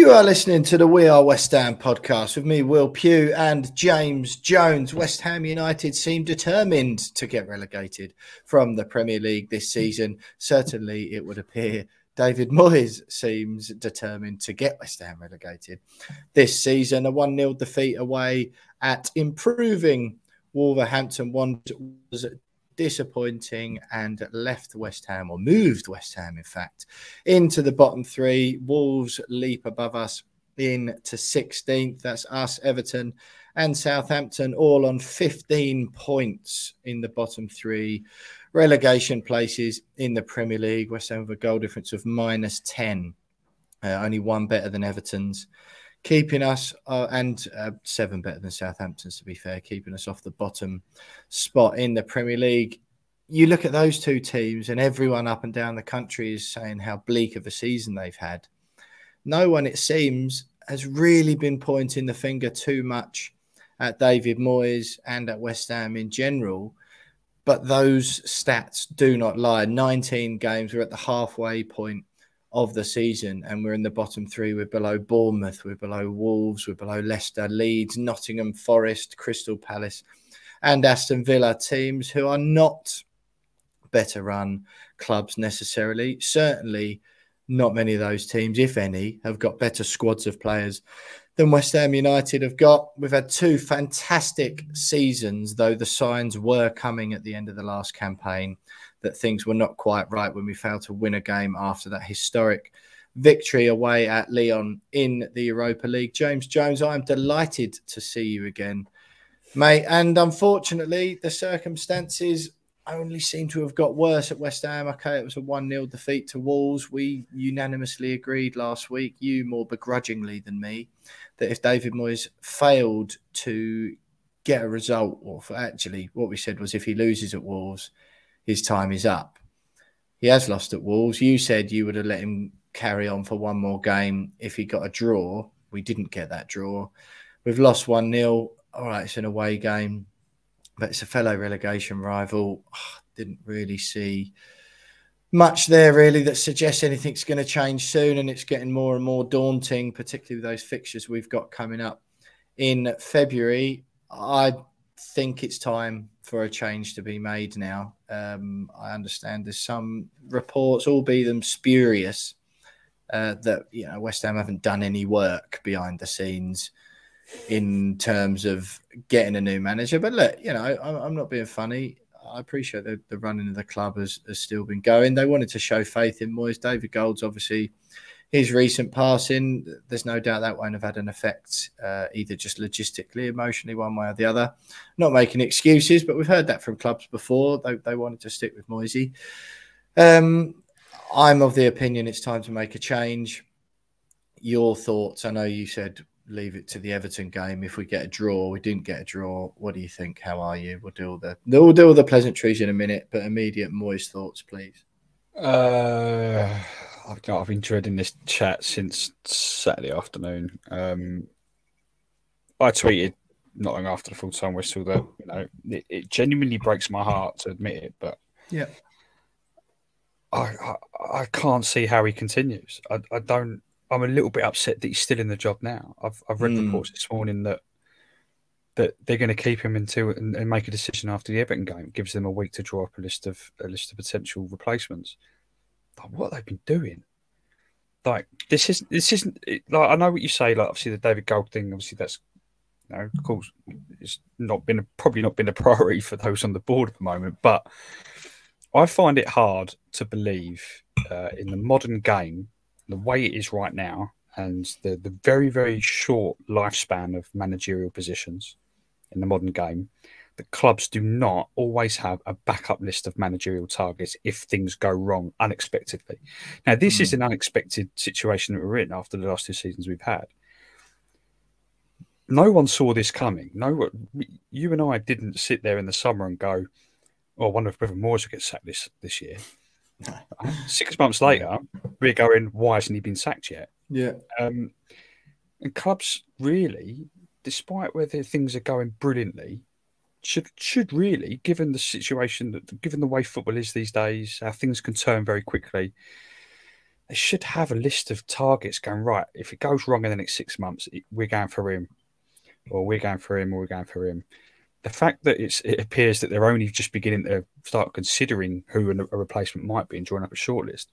You are listening to the We Are West Ham podcast with me, Will Pugh, and James Jones. West Ham United seem determined to get relegated from the Premier League this season. Certainly, it would appear David Moyes seems determined to get West Ham relegated this season. A 1-0 defeat away at improving Wolverhampton was disappointing and left West Ham, or moved West Ham, in fact, into the bottom three. Wolves leap above us into 16th. That's us, Everton and Southampton, all on 15 points in the bottom three relegation places in the Premier League. West Ham with a goal difference of -10, only one better than Everton's, keeping us, and 7 better than Southampton's, to be fair, keeping us off the bottom spot in the Premier League. You look at those two teams and everyone up and down the country is saying how bleak of a season they've had. No one, it seems, has really been pointing the finger too much at David Moyes and at West Ham in general. But those stats do not lie. 19 games, we're at the halfway point of the season, and we're in the bottom three. We're below Bournemouth, we're below Wolves, we're below Leicester, Leeds, Nottingham Forest, Crystal Palace and Aston Villa, teams who are not better run clubs necessarily. Certainly not many of those teams, if any, have got better squads of players than West Ham United have got. We've had 2 fantastic seasons, though the signs were coming at the end of the last campaign that things were not quite right when we failed to win a game after that historic victory away at Lyon in the Europa League. James Jones, I'm delighted to see you again, mate. And unfortunately, the circumstances only seem to have got worse at West Ham. Okay, it was a 1-0 defeat to Wolves. We unanimously agreed last week, you more begrudgingly than me, that if David Moyes failed to get a result, or actually what we said was if he loses at Wolves, his time is up. He has lost at Wolves. You said you would have let him carry on for one more game if he got a draw. We didn't get that draw. We've lost 1-0. All right, it's an away game, but it's a fellow relegation rival. Didn't really see much there, really, that suggests anything's going to change soon, and it's getting more and more daunting, particularly with those fixtures we've got coming up in February. I think it's time for a change to be made now. I understand there's some reports, all be them spurious, that West Ham haven't done any work behind the scenes in terms of getting a new manager. But look, I'm not being funny. I appreciate the running of the club has still been going. They wanted to show faith in Moyes. David Gold's obviously, his recent passing, there's no doubt that won't have had an effect, either just logistically, emotionally, one way or the other. Not making excuses, but we've heard that from clubs before. They wanted to stick with Moyesy. I'm of the opinion it's time to make a change. Your thoughts? I know you said leave it to the Everton game. If we get a draw, we didn't get a draw. What do you think? How are you? We'll do all the pleasantries in a minute, but immediate Moyes thoughts, please. I've been dreading this chat since Saturday afternoon. I tweeted not long after the full-time whistle that it genuinely breaks my heart to admit it, but yeah, I can't see how he continues. I don't. I'm a little bit upset that he's still in the job now. I've read reports this morning that they're going to keep him until and make a decision after the Everton game. It gives them a week to draw up a list of potential replacements. Like, what have they been doing? Like, this isn't like, I know what you say. Like, obviously the David Gold thing. Obviously that's of course it's probably not been a priority for those on the board at the moment. But I find it hard to believe in the modern game, the way it is right now, and the very, very short lifespan of managerial positions in the modern game, that clubs do not always have a backup list of managerial targets if things go wrong unexpectedly. Now, this is an unexpected situation that we're in after the last 2 seasons we've had. No one saw this coming. You and I didn't sit there in the summer and go, "Oh, I wonder if David Moyes will get sacked this year." 6 months later, we're going, "Why hasn't he been sacked yet?" Yeah. And clubs really, despite whether things are going brilliantly, should really, given the situation, given the way football is these days, how things can turn very quickly, they should have a list of targets going, right, if it goes wrong in the next 6 months, we're going for him, or we're going for him, or we're going for him. The fact that it appears that they're only just beginning to start considering who a replacement might be and drawing up a shortlist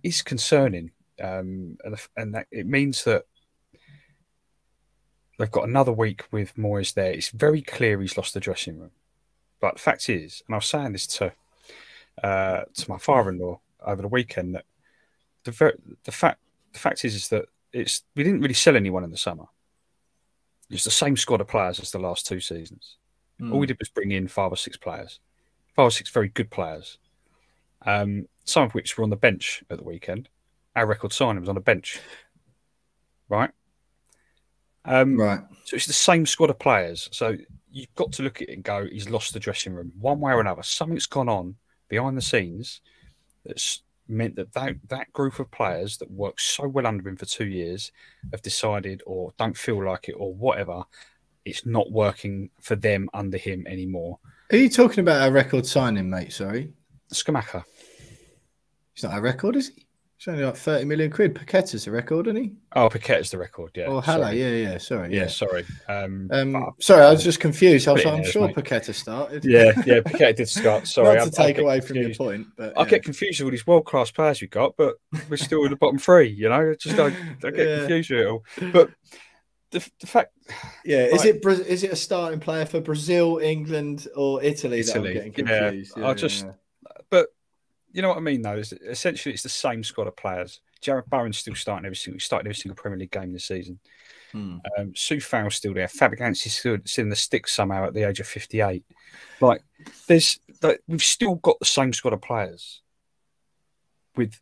is concerning. And that it means that they've got another week with Moyes there. It's very clear he's lost the dressing room. But the fact is, and I was saying this to my father-in-law over the weekend, that the fact is that we didn't really sell anyone in the summer. It's the same squad of players as the last 2 seasons. All we did was bring in 5 or 6 players, 5 or 6 very good players, some of which were on the bench at the weekend. Our record signing was on the bench, right? Right. So it's the same squad of players. So you've got to look at it and go, he's lost the dressing room one way or another. Something's gone on behind the scenes that's meant that group of players that worked so well under him for 2 years have decided, or don't feel like it, or whatever, it's not working for them under him anymore. Are you talking about a record signing, mate? Sorry. Skamaka. He's not a record, is he? It's only like 30 million quid. Paqueta's the record, isn't he? Oh, Paqueta's the record, yeah. Oh, hello, yeah. Sorry, yeah. Sorry. Sorry, I was just confused. I'm sure Paqueta started. Yeah, Paqueta did start. Sorry, not to take away from your point, but I get confused with all these world-class players we've got, but we're still in the bottom 3. You know, I get confused with it all. But the fact, is it a starting player for Brazil, England, or Italy? That I'm getting confused. But. You know what I mean, though? Essentially, it's the same squad of players. Jared Bowen's still starting every single Premier League game this season. Soufal's still there. Fabianski's still in the sticks somehow at the age of 58. We've still got the same squad of players with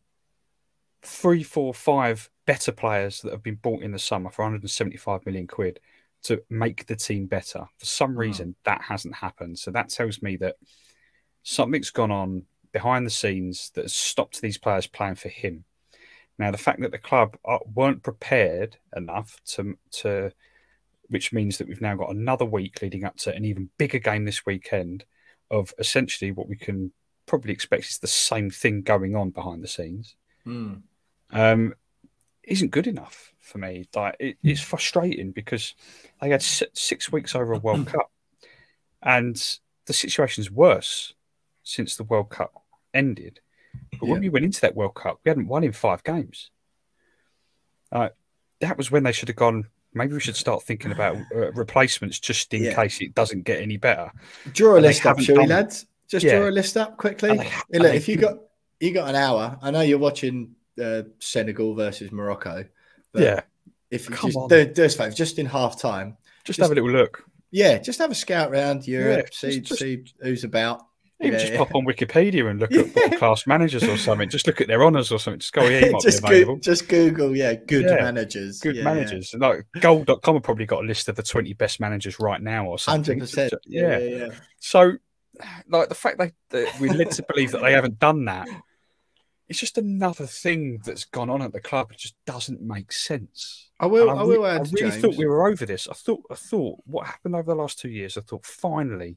3, 4, 5 better players that have been bought in the summer for 175 million quid to make the team better. For some reason, that hasn't happened. So that tells me that something's gone on behind the scenes that has stopped these players playing for him. Now, the fact that the club weren't prepared enough to, which means that we've now got another week leading up to an even bigger game this weekend of essentially what we can probably expect is the same thing going on behind the scenes, isn't good enough for me. It's frustrating because they had 6 weeks over a World Cup, and the situation's worse since the World Cup ended. But when we went into that World Cup, we hadn't won in 5 games. That was when they should have gone, maybe we should start thinking about replacements just in case it doesn't get any better. Draw a list up, shall we, lads? Just draw a list up quickly. Look, if you got an hour, I know you're watching Senegal versus Morocco. But if you do us a favour, just in half time, just have a little look. Yeah, just have a scout around Europe, see who's about. Even just pop on Wikipedia and look at world-class managers or something. Just look at their honours or something. Just go, he might be available. Just Google, good managers. Good managers. Yeah. Like Goal.com have probably got a list of the 20 best managers right now or something. 100%. Yeah. So, like, the fact that we're led to believe that they haven't done that, it's just another thing that's gone on at the club. It just doesn't make sense. I will add, I really James. thought we were over this. I thought what happened over the last 2 years, I thought finally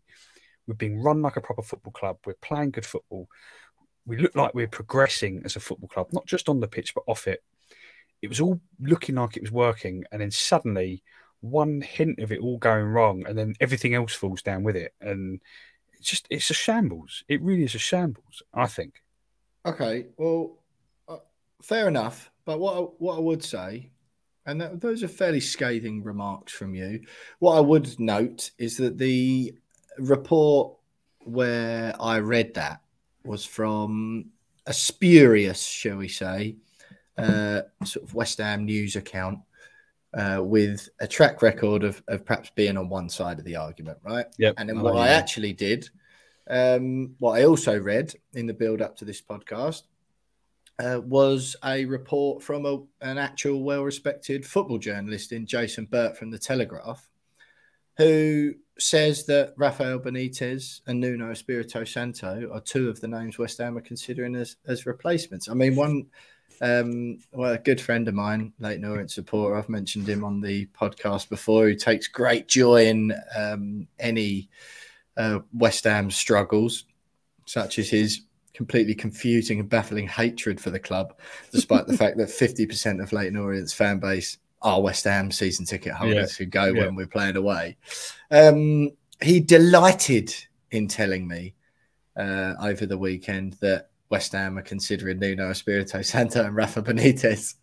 we're being run like a proper football club. We're playing good football. We look like we're progressing as a football club, not just on the pitch, but off it. It was all looking like it was working. And then suddenly one hint of it all going wrong and then everything else falls down with it. And it's a shambles. It really is a shambles, I think. Okay, well, fair enough. But what I would say, and those are fairly scathing remarks from you, what I would note is that the report where I read that was from a spurious, shall we say, sort of West Ham news account with a track record of perhaps being on one side of the argument, right? Yep. And then what I actually did, what I also read in the build up to this podcast was a report from an actual well-respected football journalist in Jason Burt from The Telegraph, who says that Rafael Benitez and Nuno Espirito Santo are 2 of the names West Ham are considering as replacements. I mean, a good friend of mine, Leighton Orient supporter, I've mentioned him on the podcast before, who takes great joy in any West Ham struggles, such as his completely confusing and baffling hatred for the club, despite the fact that 50% of Leyton Orient's fan base are West Ham season ticket holders who go when we're playing away. He delighted in telling me over the weekend that West Ham are considering Nuno Espirito Santo and Rafa Benitez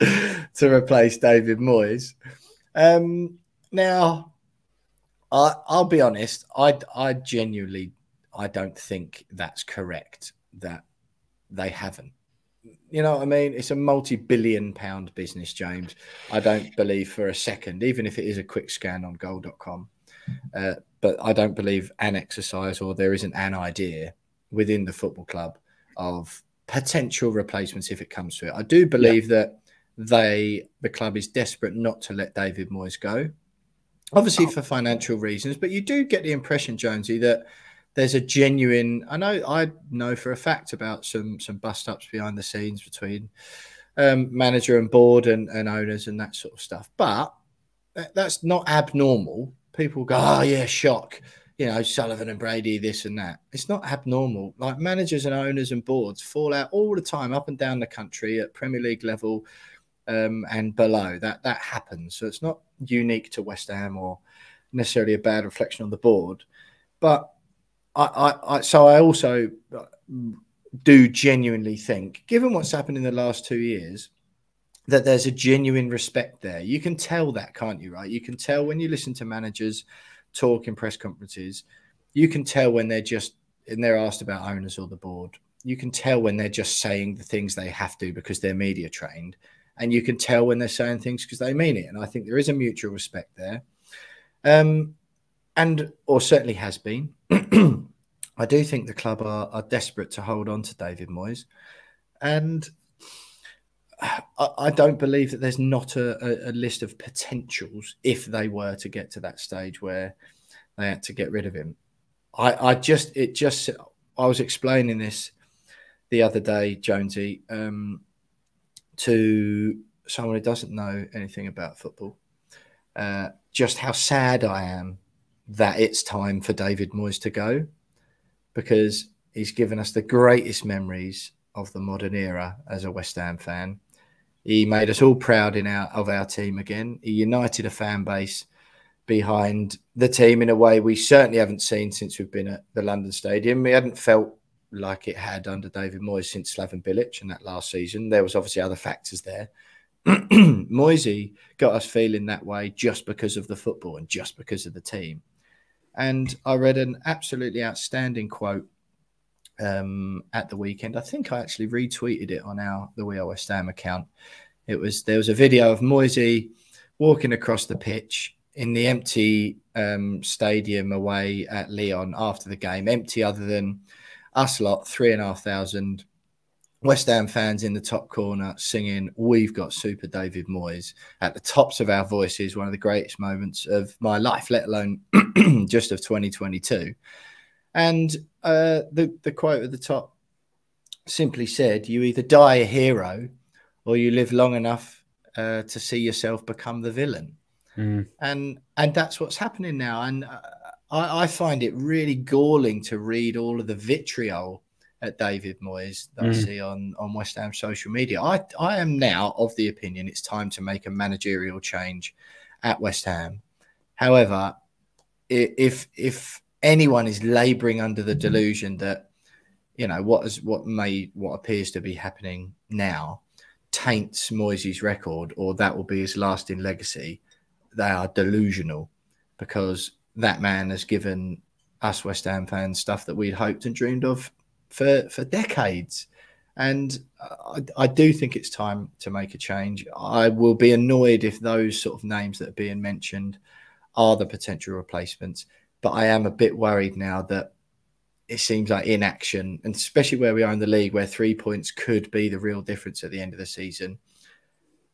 to replace David Moyes. Now, I'll be honest, I genuinely, I don't think that's correct, that they haven't. You know what I mean? It's a multi-billion-pound business, James. I don't believe for a second, even if it is a quick scan on goal.com, but I don't believe an exercise or there isn't an idea within the football club of potential replacements if it comes to it. I do believe that the club is desperate not to let David Moyes go, obviously for financial reasons, but you do get the impression, Jonesy, that there's a genuine, I know for a fact about some bust-ups behind the scenes between manager and board and owners and that sort of stuff. But that's not abnormal. People go, oh, yeah, shock. You know, Sullivan and Brady, this and that. It's not abnormal. Like, managers and owners and boards fall out all the time, up and down the country at Premier League level and below. That happens. So it's not unique to West Ham or necessarily a bad reflection on the board. But so I also do genuinely think, given what's happened in the last 2 years, that there's a genuine respect there. You can tell that, can't you, right? You can tell when you listen to managers talk in press conferences. You can tell when they're asked about owners or the board. You can tell when they're just saying the things they have to because they're media trained. And you can tell when they're saying things because they mean it. And I think there is a mutual respect there. Or certainly has been. I do think the club are desperate to hold on to David Moyes. And I don't believe that there's not a list of potentials if they were to get to that stage where they had to get rid of him. I was explaining this the other day, Jonesy, to someone who doesn't know anything about football, just how sad I am that it's time for David Moyes to go, because he's given us the greatest memories of the modern era as a West Ham fan. He made us all proud of our team again. He united a fan base behind the team in a way we certainly haven't seen since we've been at the London Stadium. We hadn't felt like it had under David Moyes since Slaven Bilic and that last season. There was obviously other factors there. Moisey got us feeling that way just because of the football and just because of the team. And I read an absolutely outstanding quote at the weekend. I think I actually retweeted it on the We Are West Ham account. There was a video of Moisey walking across the pitch in the empty stadium away at Lyon after the game, empty other than us lot, 3,500 West Ham fans in the top corner singing, "We've got Super David Moyes," at the tops of our voices. One of the greatest moments of my life, let alone just of 2022. And the quote at the top simply said, "You either die a hero or you live long enough to see yourself become the villain." And that's what's happening now. And I find it really galling to read all of the vitriol at David Moyes that I see on West Ham social media. I am now of the opinion it's time to make a managerial change at West Ham. However, if anyone is labouring under the delusion that, you know, what appears to be happening now taints Moyes' record, or that will be his lasting legacy, they are delusional, because that man has given us West Ham fans stuff that we'd hoped and dreamed of for decades. And I do think it's time to make a change. I will be annoyed if those sort of names that are being mentioned are the potential replacements. But I am a bit worried now that it seems like inaction, and especially where we are in the league, where 3 points could be the real difference at the end of the season.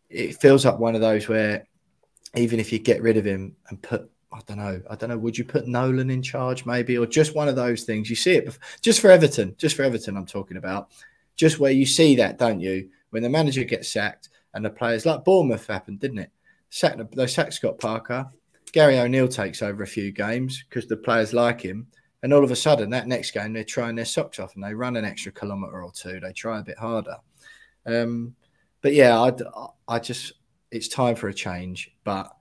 It feels like one of those where even if you get rid of him and put, I don't know, would you put Nolan in charge maybe, or just one of those things? You see it just for Everton I'm talking about, just where you see that, don't you? When the manager gets sacked and the players, like Bournemouth happened, didn't it? They sacked Scott Parker. Gary O'Neill takes over a few games because the players like him. And all of a sudden, that next game, they're trying their socks off and they run an extra kilometre or two. They try a bit harder. But yeah, I just, it's time for a change. But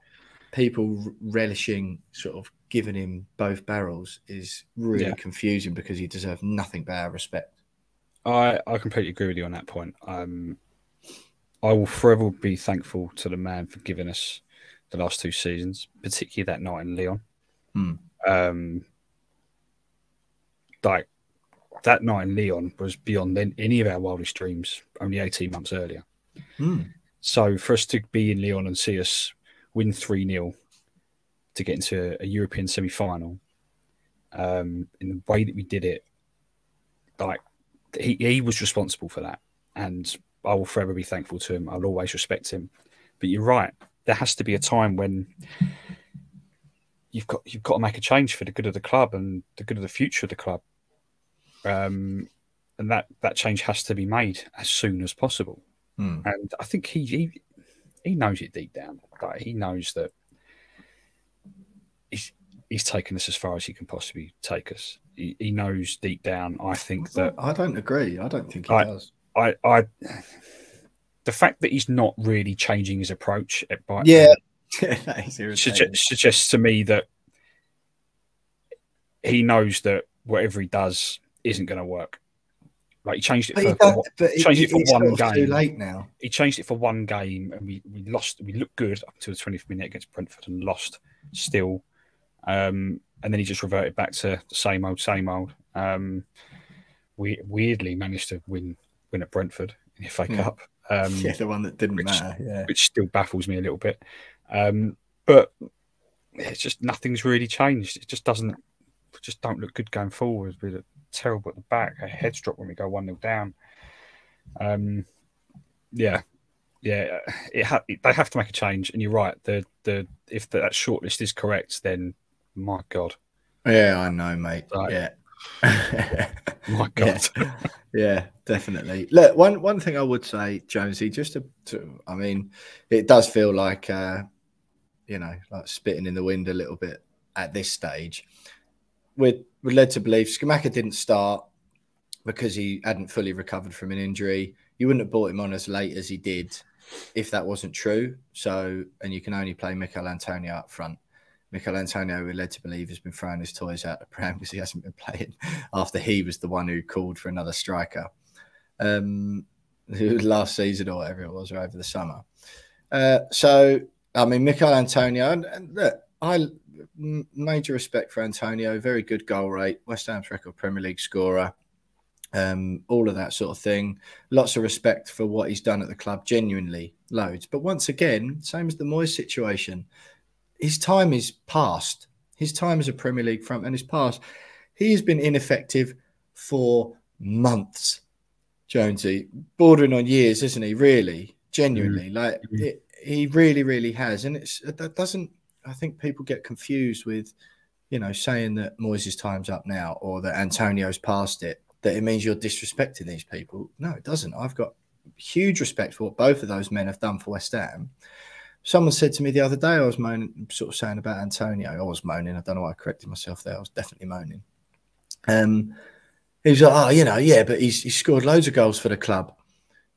people relishing sort of giving him both barrels is really confusing because he deserves nothing but our respect. I completely agree with you on that point. I will forever be thankful to the man for giving us the last 2 seasons, particularly that night in Lyon. Like that night in Lyon was beyond any of our wildest dreams only 18 months earlier. So for us to be in Lyon and see us win 3-0 to get into a European semi-final, in the way that we did it, like he was responsible for that, and I will forever be thankful to him. I'll always respect him. But you're right, there has to be a time when you've got to make a change for the good of the club and the good of the future of the club, and that change has to be made as soon as possible. And I think he knows it deep down. Like, he knows that he's taken us as far as he can possibly take us. He knows deep down. I think that I don't agree. I don't think he does. The fact that he's not really changing his approach at suggests to me that he knows that whatever he does isn't going to work. Like, he changed it for one game. Too late now. He changed it for one game, and we lost. We looked good up until the 20th minute against Brentford and lost still. And then he just reverted back to the same old. We weirdly managed to win at Brentford in the FA Cup. The one that didn't matter. Yeah, which still baffles me a little bit. But it's just nothing's really changed. It just doesn't. We just don't look good going forward. We're terrible at the back. Our heads drop when we go 1-0 down. They have to make a change. And you're right. If that shortlist is correct, then my God. Yeah, I know, mate. My God. Yeah, definitely. Look, one thing I would say, Jonesy, just I mean, it does feel like like spitting in the wind a little bit at this stage. We're led to believe Scamacca didn't start because he hadn't fully recovered from an injury. You wouldn't have brought him on as late as he did if that wasn't true. So, and you can only play Mikel Antonio up front. Mikel Antonio, we're led to believe, has been throwing his toys out the pram because he hasn't been playing after he was the one who called for another striker last season or whatever it was, or over the summer. So, I mean, Mikel Antonio, and look, major respect for Antonio, very good goal rate, West Ham's record Premier League scorer, all of that sort of thing. Lots of respect for what he's done at the club, genuinely, loads. But once again, same as the Moyes situation, his time is past. His time as a Premier League frontman is past. He has been ineffective for months, Jonesy, bordering on years, isn't he? Really, genuinely, he really, really has. And that doesn't. I think people get confused with, saying that Moyes' time's up now or that Antonio's past it, that it means you're disrespecting these people. No, it doesn't. I've got huge respect for what both of those men have done for West Ham. Someone said to me the other day, I was moaning, sort of saying about Antonio. I was moaning. I don't know why I corrected myself there. I was definitely moaning. He was like, but he's scored loads of goals for the club.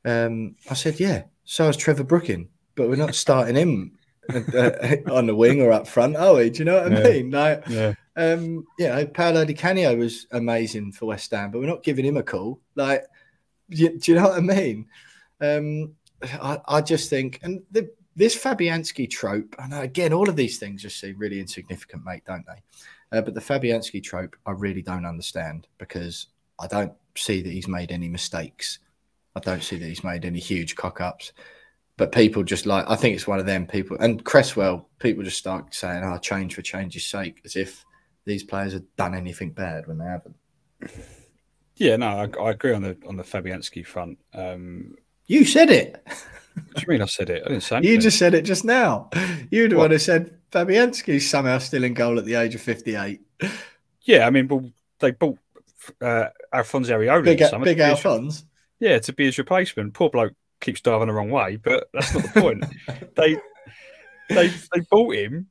I said, yeah, so has Trevor Brooking, but we're not starting him on the wing or up front, are we? Do you know what I mean? Like, Paolo Di Canio was amazing for West Ham, but we're not giving him a call. Like, do you know what I mean? I just think, and this Fabianski trope, and again, all of these things just seem really insignificant, mate, don't they? But the Fabianski trope, I really don't understand because I don't see that he's made any mistakes. I don't see that he's made any huge cock-ups. But people just I think it's one of them people. And Cresswell, people just start saying, change for change's sake, as if these players have done anything bad when they haven't. Yeah, no, I agree on the Fabianski front. You said it. What do you mean I said it? I didn't say anything. You just said it just now. You're the one who said Fabianski's somehow still in goal at the age of 58. Yeah, I mean, they bought Alphonse Areola. Big Alphonse? Yeah, to be his replacement. Poor bloke keeps diving the wrong way, but that's not the point. They bought him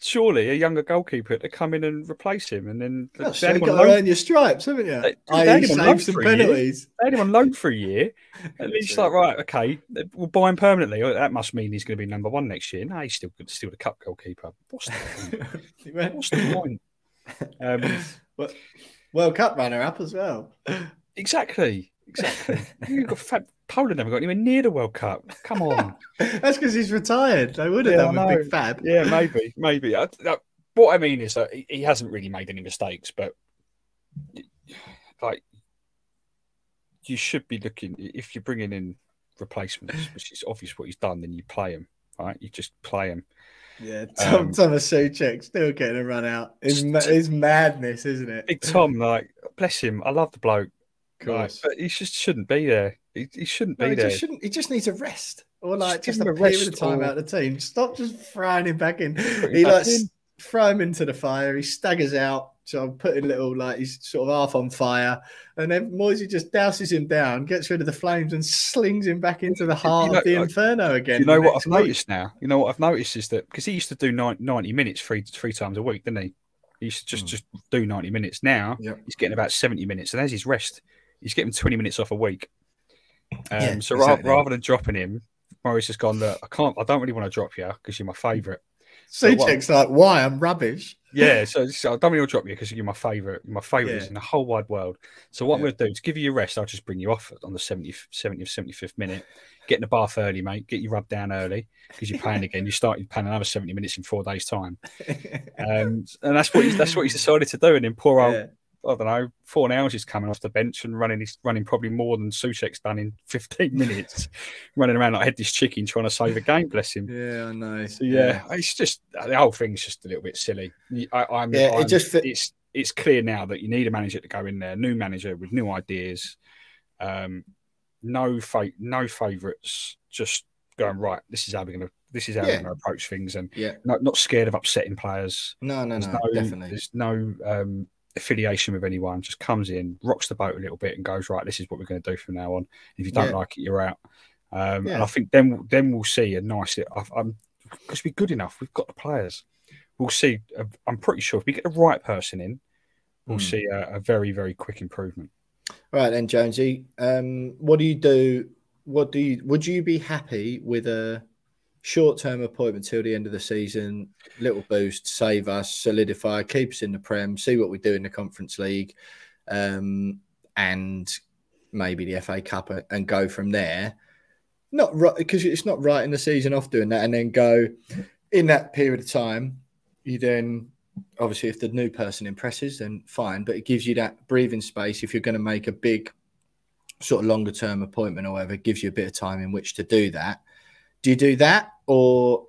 surely a younger goalkeeper to come in and replace him, and then so you've got to earn your stripes, haven't you? They had him on loan save some for penalties. They had him on loan for a year, and he's like, right, okay, we'll buy him permanently. That must mean he's going to be number one next year. No, he's still the cup goalkeeper. What's the point? What's the point? World Cup runner-up as well. Exactly. You've got Poland haven't got anywhere near the World Cup. Come on. That's because he's retired. They would have done with Big Fab. Yeah, maybe. What I mean is that he hasn't really made any mistakes, but like you should be looking, if you're bringing in replacements, which is obvious what he's done, then you play him, right? You just play him. Yeah, Thomas Souček still getting a run out. It's madness, isn't it? Big Tom, like, bless him. I love the bloke. Like, but he just shouldn't be there. He shouldn't be there. He just needs a rest. Or like just a period of time out of the team. Stop just throwing him back in. Throw him into the fire. He staggers out. So I'm putting he's sort of half on fire. And then Moyes just douses him down, gets rid of the flames and slings him back into the heart of the inferno again. You know what I've noticed now? You know what I've noticed is that because he used to do 90 minutes three times a week, didn't he? He used to just do 90 minutes. Now he's getting about 70 minutes. And as his rest, he's getting 20 minutes off a week. Rather than dropping him, Moyes has gone, look, I don't really want to drop you because you're my favourite. Souček's like, why? I'm rubbish. Yeah, so I don't really drop you because you're my favourite. You're my favourite in the whole wide world. So what I'm going to do, to give you your rest, I'll just bring you off on the 70th, 75th minute. Get in the bath early, mate. Get you rubbed down early because you're playing again. You're playing another 70 minutes in 4 days' time. And that's what he's decided to do. And then poor old, I don't know, 4 hours he's coming off the bench and running probably more than Souček's done in 15 minutes, running around like headless chicken trying to save a game, bless him. Yeah, I know. So it's just, the whole thing's just a little bit silly. It's clear now that you need a manager to go in there, new manager with new ideas, no favourites, just going, right, this is how we're going to approach things, and not scared of upsetting players. No, definitely. There's no affiliation with anyone, just comes in, rocks the boat a little bit and goes, right, this is what we're going to do from now on. If you don't like it, you're out. And I think then we'll see a nice, because we're good enough, we've got the players. We'll see, I'm pretty sure if we get the right person in, we'll see a very, very quick improvement. Right then, Jonesy, what do you do? Would you be happy with a short-term appointment till the end of the season, little boost, save us, solidify, keep us in the Prem, see what we do in the Conference League, and maybe the FA Cup, and go from there? Not right, because it's not right in the season off doing that, and then go in that period of time. You then, obviously, if the new person impresses, then fine, but it gives you that breathing space if you're going to make a big sort of longer-term appointment or whatever. It gives you a bit of time in which to do that. Do you do that, or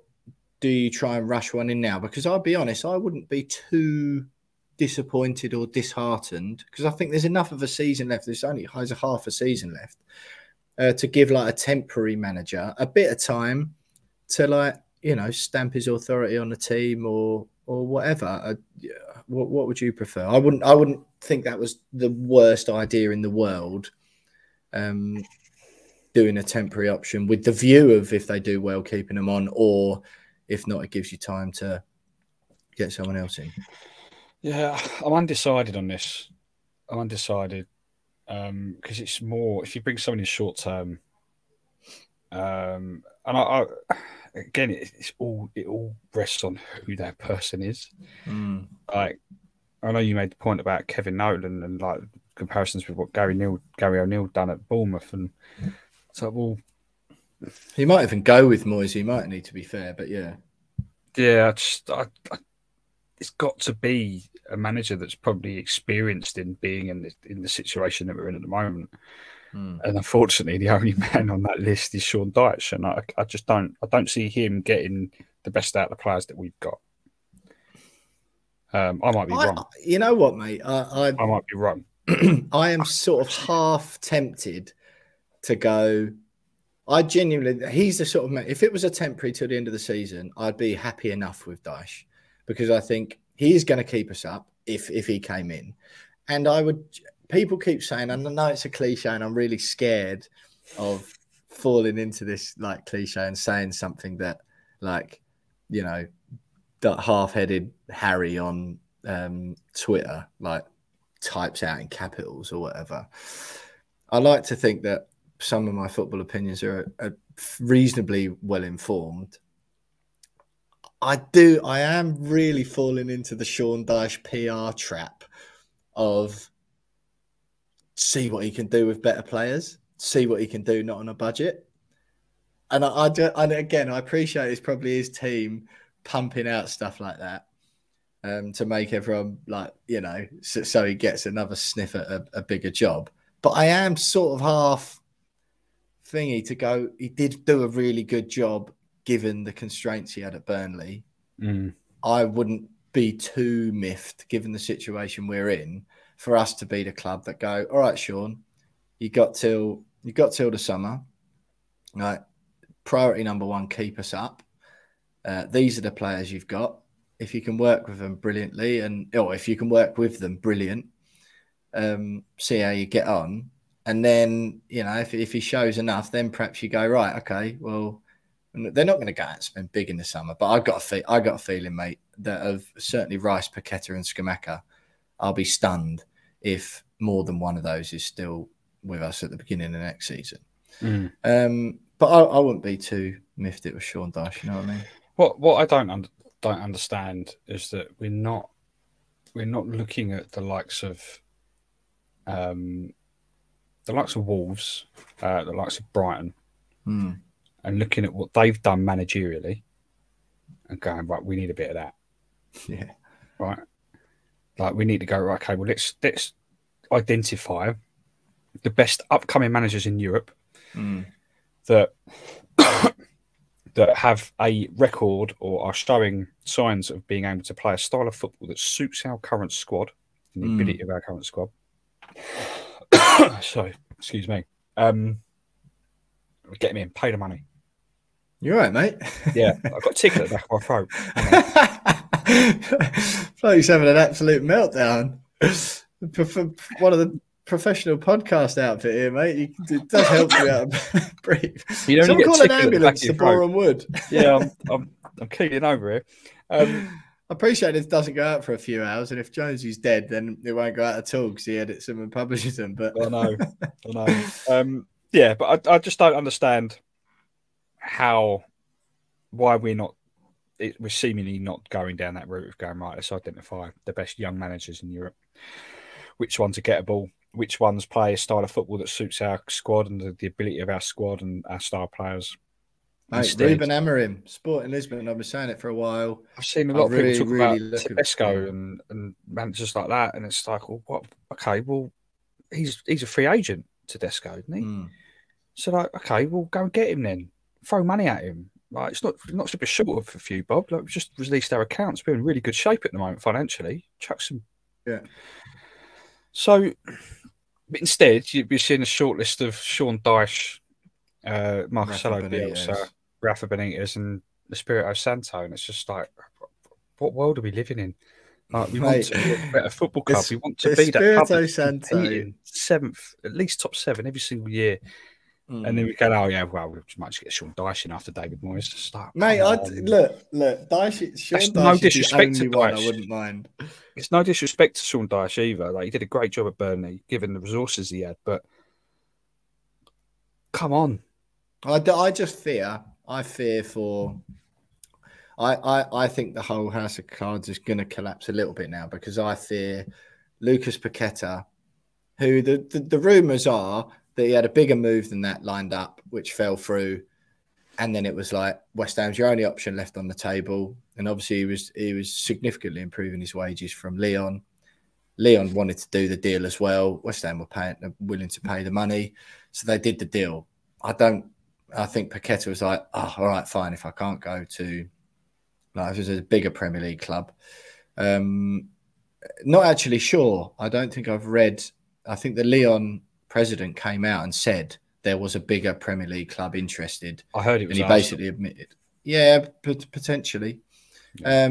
do you try and rush one in now? Because I'll be honest, I wouldn't be too disappointed or disheartened, because I think there's enough of a season left. There's a half a season left to give like a temporary manager a bit of time to stamp his authority on the team or whatever. What would you prefer? I wouldn't think that was the worst idea in the world. Doing a temporary option with the view of, if they do well, keeping them on, or if not, it gives you time to get someone else in. Yeah, I'm undecided on this. I'm undecided because it's more, if you bring someone in short term, and again, it all rests on who that person is. Like, I know you made the point about Kevin Nolan and like comparisons with what Gary O'Neill done at Bournemouth, and so, well, he might even go with Moyes. He might need, to be fair, but yeah, it's got to be a manager that's probably experienced in being in the situation that we're in at the moment. And unfortunately, the only man on that list is Sean Dyche, and I don't see him getting the best out of the players that we've got. I might be wrong. You know what, mate? I might be wrong. I am sort of half tempted to go. I genuinely, he's the sort of man, if it was a temporary till the end of the season, I'd be happy enough with Dyche, because I think he's going to keep us up if he came in. And people keep saying, and I know it's a cliche, and I'm really scared of falling into this like cliche and saying something that, like, that half-headed Harry on Twitter, like types out in capitals or whatever. I like to think that some of my football opinions are reasonably well informed. I am really falling into the Sean Dyche PR trap of see what he can do with better players, see what he can do not on a budget. And and again, I appreciate it's probably his team pumping out stuff like that to make everyone so he gets another sniff at a bigger job. But I am sort of half thingy to go, he did do a really good job given the constraints he had at Burnley. I wouldn't be too miffed given the situation we're in for us to be the club that go, all right, Sean, you got till the summer. Right. Priority number one, keep us up. These are the players you've got. If you can work with them brilliantly, if you can work with them, brilliant. See how you get on. And then, if he shows enough, then perhaps you go, right, okay, well, they're not going to go out and spend big in the summer. But I got a feeling, mate, that of certainly Rice, Paqueta and Scamacca, I'll be stunned if more than one of those is still with us at the beginning of next season. But I wouldn't be too miffed it was Sean Dyche, you know what I mean? What I don't understand is that we're not looking at the likes of Wolves, the likes of Brighton, and looking at what they've done managerially, and going, right, we need a bit of that. Yeah. Right. Like we need to go, right, okay, well let's identify the best upcoming managers in Europe that that have a record or are showing signs of being able to play a style of football that suits our current squad and the ability of our current squad. So, excuse me. Get him in, pay the money. You're right, mate. Yeah, I've got a ticket at the back of my throat. Like he's having an absolute meltdown. One of the professional podcast outfit here, mate. It does help you out a brief. Someone call an ambulance to Boreham Wood. Yeah, I'm keeling over here. I appreciate it doesn't go out for a few hours, and if Jonesy's dead, then it won't go out at all because he edits them and publishes them. But I know. Yeah, but I just don't understand why we're seemingly not going down that route of going, right, let's identify the best young managers in Europe. Which ones are gettable? Which ones play a style of football that suits our squad and the ability of our squad and our star players? Mate, Ruben Amorim, Sporting Lisbon, I've been saying it for a while. I've seen a lot of people talk about Tedesco and managers like that, and it's like, well, what? Okay, well, he's a free agent, Tedesco, isn't he? So, like, okay, well, go and get him then. Throw money at him. Like, it's not super short of a few, Bob. Like, we've just released our accounts. We're in really good shape at the moment financially. Chuck some. Yeah. So, but instead, you'd be seeing a shortlist of Sean Dyche, Marcelo Bielsa, Rafa Benitez, and Espirito Santo, and it's just like, what world are we living in? Like, we want to be a better football club. We want to be that club Santo, seventh, at least top 7 every single year. And then we go, oh yeah, well, we might just get Sean Dyche in after David Moyes to start. Mate, look, Dyche, Sean Dyche no disrespect is the only one I wouldn't mind. It's no disrespect to Sean Dyche either. Like, he did a great job at Burnley, given the resources he had. But come on, I just fear. I fear for. I think the whole house of cards is going to collapse a little bit now because I fear Lucas Paqueta, who the rumours are that he had a bigger move than that lined up, which fell through. And then it was like, West Ham's your only option left on the table. And obviously he was significantly improving his wages from Leon. Leon wanted to do the deal as well. West Ham were willing to pay the money. So they did the deal. I think Paqueta was like, oh, all right, fine. If I can't go to, like, if it was a bigger Premier League club. Not actually sure. I don't think I've read, I think the Leon president came out and said there was a bigger Premier League club interested. I heard it was, and he basically admitted, yeah, potentially. Yeah.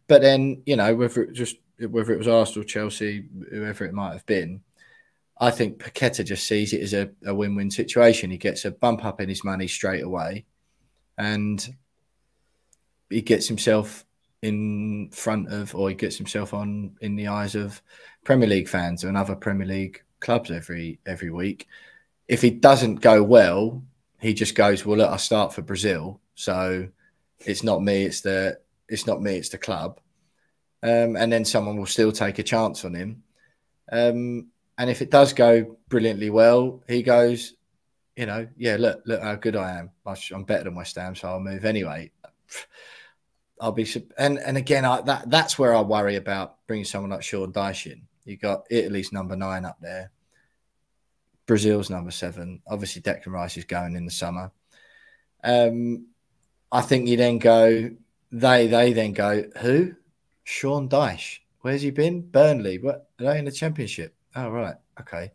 But then, whether it was Arsenal, Chelsea, whoever it might have been, I think Paqueta just sees it as a win-win situation. He gets a bump up in his money straight away, and he gets himself, in front of, or he gets himself on in the eyes of Premier League fans and other Premier League clubs every week. If he doesn't go well, he just goes, well, look, I start for Brazil, so it's not me, it's the club. And then someone will still take a chance on him. And if it does go brilliantly well, he goes, yeah, look how good I am. I'm better than West Ham, so I'll move anyway. I'll be, and again, that's where I worry about bringing someone like Sean Dyche in. You got Italy's number 9 up there, Brazil's number 7. Obviously, Declan Rice is going in the summer. I think you then go, they then go, who? Sean Dyche. Where's he been? Burnley. What? Are they in the Championship? Oh, right. Okay.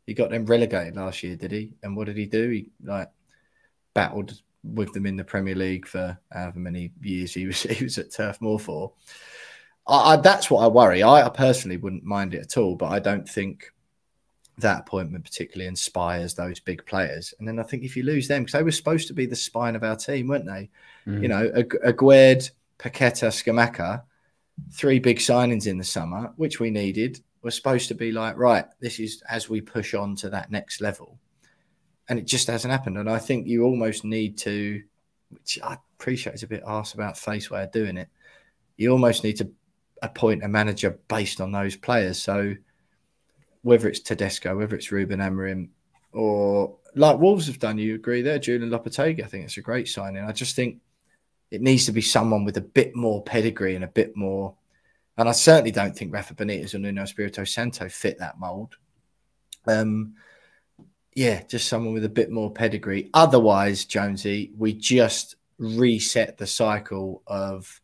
He got them relegated last year, did he? And what did he do? He battled with them in the Premier League for however many years he was at Turf Moor for. That's what I worry. I personally wouldn't mind it at all, but I don't think that appointment particularly inspires those big players. And then I think if you lose them, because they were supposed to be the spine of our team, weren't they? Aguerd, Paqueta, Scamacca, 3 big signings in the summer, which we needed, were supposed to be like, right, this is as we push on to that next level. And it just hasn't happened. And I think you almost need to, which I appreciate is a bit arse about face way of doing it, you almost need to appoint a manager based on those players. So whether it's Tedesco, whether it's Ruben Amorim, or like Wolves have done, you agree there, Julian Lopetegui, I think it's a great signing. I just think it needs to be someone with a bit more pedigree and a bit more. And I certainly don't think Rafa Benitez or Nuno Espirito Santo fit that mould. Just someone with a bit more pedigree. Otherwise, Jonesy, we just reset the cycle of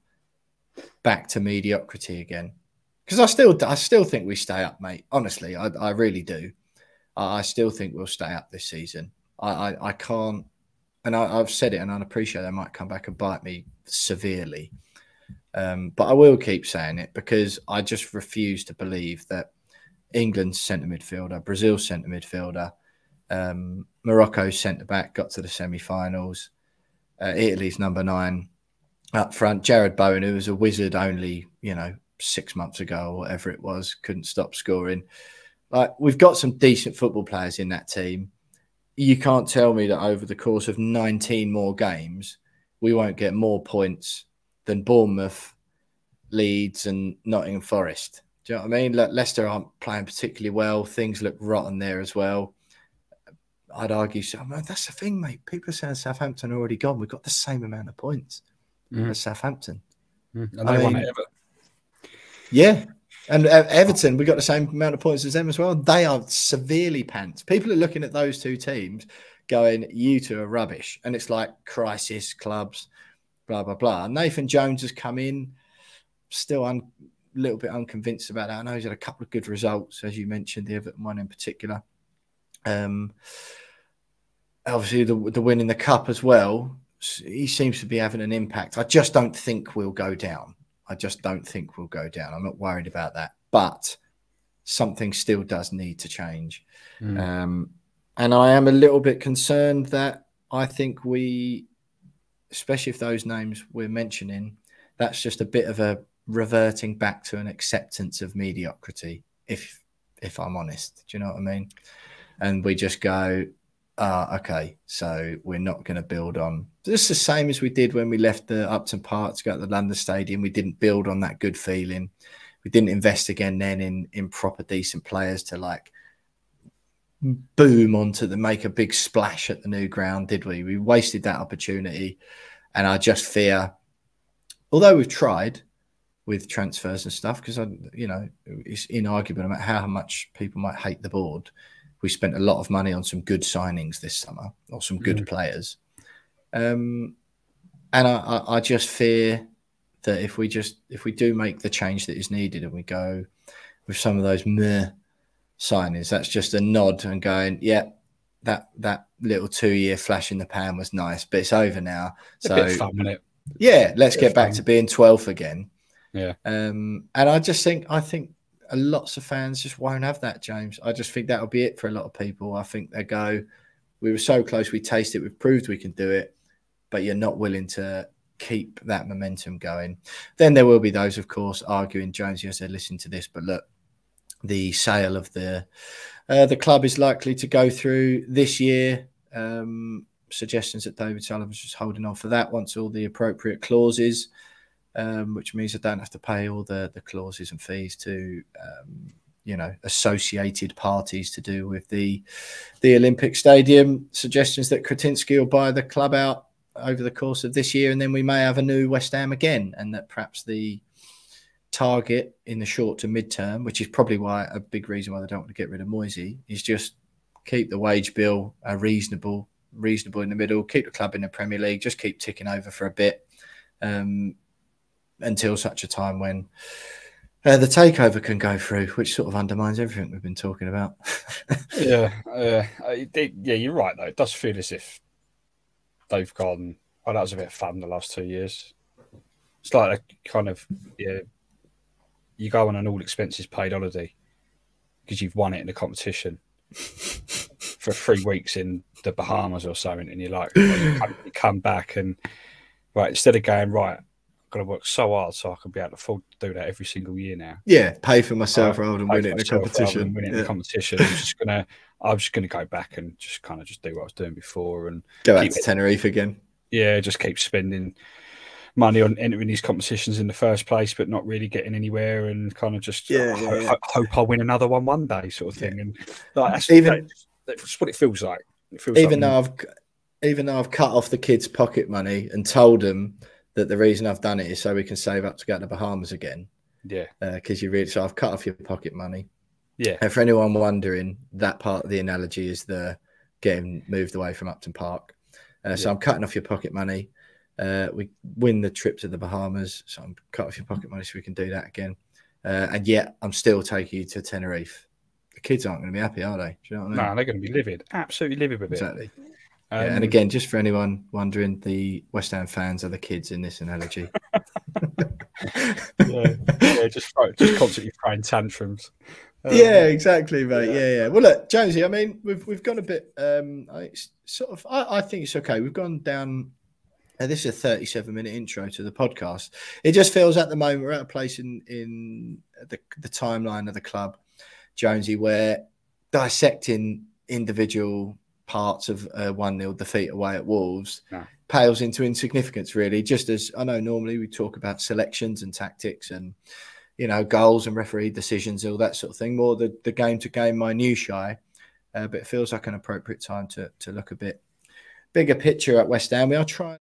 back to mediocrity again. Because I still think we stay up, mate. Honestly, I really do. I still think we'll stay up this season. I can't, and I've said it, and I appreciate they might come back and bite me severely. But I will keep saying it because I just refuse to believe that England's centre midfielder, Brazil's centre midfielder, Morocco's centre back got to the semi-finals, Italy's number 9 up front, Jared Bowen, who was a wizard only, 6 months ago or whatever it was, couldn't stop scoring. Like, we've got some decent football players in that team. You can't tell me that over the course of 19 more games, we won't get more points than Bournemouth, Leeds and Nottingham Forest. Do you know what I mean? Leicester aren't playing particularly well. Things look rotten there as well. I'd argue, that's the thing, mate. People are saying Southampton are already gone. We've got the same amount of points as Southampton. And they won at Everton. Yeah. And Everton, we got the same amount of points as them as well. They are severely pants. People are looking at those two teams going, you two are rubbish. And it's like crisis clubs, blah, blah, blah. Nathan Jones has come in, still a little bit unconvinced about that. I know he's had a couple of good results, as you mentioned, the Everton one in particular. Obviously, the win in the Cup as well, he seems to be having an impact. I just don't think we'll go down. I'm not worried about that. But something still does need to change. And I am a little bit concerned that I think we, especially if those names we're mentioning, that's just a bit of a reverting back to an acceptance of mediocrity, if I'm honest. Do you know what I mean? And we just go, okay, so we're not going to build on. It's the same as we did when we left the Upton Park to go to the London Stadium. We didn't build on that good feeling. We didn't invest again then in proper decent players to like boom onto make a big splash at the new ground, did we? We wasted that opportunity. And I just fear, although we've tried with transfers and stuff, because it's inarguable no matter how much people might hate the board. We spent a lot of money on some good signings this summer, or some good players. And I just fear that if we do make the change that is needed and we go with some of those meh signings, that's just a nod and going, yeah, that little 2-year flash in the pan was nice, but it's over now. So a bit of fun, isn't it? Yeah, let's get back to being 12th again. Yeah. And I think lots of fans just won't have that, James. I just think that'll be it for a lot of people. I think they go, we were so close, we tasted it, we've proved we can do it, but you're not willing to keep that momentum going. Then there will be those, of course, arguing, Jonesy, as they listen to this, but look, the sale of the club is likely to go through this year. Suggestions that David Sullivan's just holding on for that once all the appropriate clauses, which means I don't have to pay all the clauses and fees to associated parties to do with the Olympic Stadium. Suggestions that Kretinsky will buy the club out over the course of this year, and then we may have a new West Ham again, and that perhaps the target in the short to mid-term, which is probably why a big reason why they don't want to get rid of Moyes, is just keep the wage bill reasonable in the middle, keep the club in the Premier League, just keep ticking over for a bit until such a time when the takeover can go through, which sort of undermines everything we've been talking about. Yeah, you're right, though. It does feel as if they've gone, oh, that was a bit of fun the last 2 years. It's like a kind of, you go on an all expenses paid holiday because you've won it in a competition for 3 weeks in the Bahamas or something, and you're like, you come back and, right, instead of going, right, I've got to work so hard so I can be able to afford to do that every single year now. Yeah, pay for myself rather than win it in a competition. I'm just gonna go back and just do what I was doing before and go back to Tenerife again. Yeah, just keep spending money on entering these competitions in the first place, but not really getting anywhere, and kind of just hope I'll win another one day, sort of thing. Yeah. And like, that's what it feels like. Even though I've cut off the kids' pocket money and told them that the reason I've done it is so we can save up to go to the Bahamas again. Yeah, because so I've cut off your pocket money. Yeah, and for anyone wondering, that part of the analogy is the getting moved away from Upton Park. So I'm cutting off your pocket money. We win the trip to the Bahamas, so I'm cut off your pocket money so we can do that again. And yet I'm still taking you to Tenerife. The kids aren't going to be happy, are they? Do you know what I mean? No, they're going to be livid. Absolutely livid with it. Exactly. And again, just for anyone wondering, the West Ham fans are the kids in this analogy. just constantly throwing tantrums. Yeah, exactly, mate. Yeah. Well, look, Jonesy, I mean, we've gone a bit. I think it's okay. We've gone down. This is a 37-minute intro to the podcast. It just feels at the moment we're at a place in the timeline of the club, Jonesy, where dissecting individual parts of a 1-0 defeat away at Wolves pales into insignificance, really. Just as I know normally we talk about selections and tactics and, goals and referee decisions, all that sort of thing, more the game-to-game minutiae. But it feels like an appropriate time to look a bit bigger picture at West Ham. We are trying